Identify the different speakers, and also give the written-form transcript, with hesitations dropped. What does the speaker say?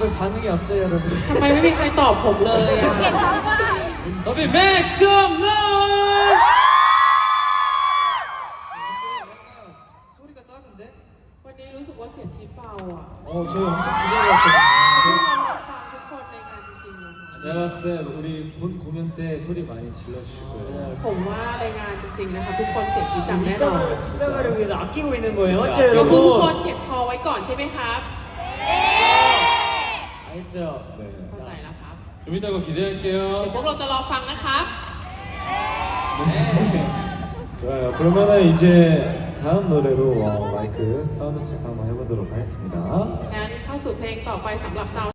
Speaker 1: 왜 반응이 없어요, 여러분?
Speaker 2: ทำไมไม่มีใครตอบผมเลยอ่ะ
Speaker 1: 더비 make some noise! 소리가 작은데?
Speaker 2: วันนี้รู้สึกว่าเสียงพีทเบาอ่ะ
Speaker 1: 저희 엄청
Speaker 2: ทุก
Speaker 1: 기대했거든요.
Speaker 2: คนรับฟังทุกคนในงานจริงๆเลยค่ะ
Speaker 3: 제가 봤을 때 우리 본 공연 때 소리 많이 질러주실 거예요.
Speaker 2: ผมว่าในงานจริงๆนะคะทุกคนเสียงพีทดังแน่นอน
Speaker 1: 입장을 위해서 아끼고 있는 거예요, 맞죠,
Speaker 2: ก็คือทุกคน
Speaker 1: 여러분?
Speaker 2: เก็บคอไว้ก่อนใช่ไหมครับ
Speaker 1: 알겠어요.
Speaker 3: 네.
Speaker 2: เข้าใจแล้วครับ
Speaker 3: 좀 이따가
Speaker 2: เดี๋ยว
Speaker 3: 기대할게요.
Speaker 2: พวกเราจะรอฟังนะครับ
Speaker 3: 좋아요. 그러면은 이제 다음 노래로 마이크 사운드 체크 한번 해보도록 하겠습니다.
Speaker 2: งั้นเข้าสู่เพลงต่อไปสำหรับซาว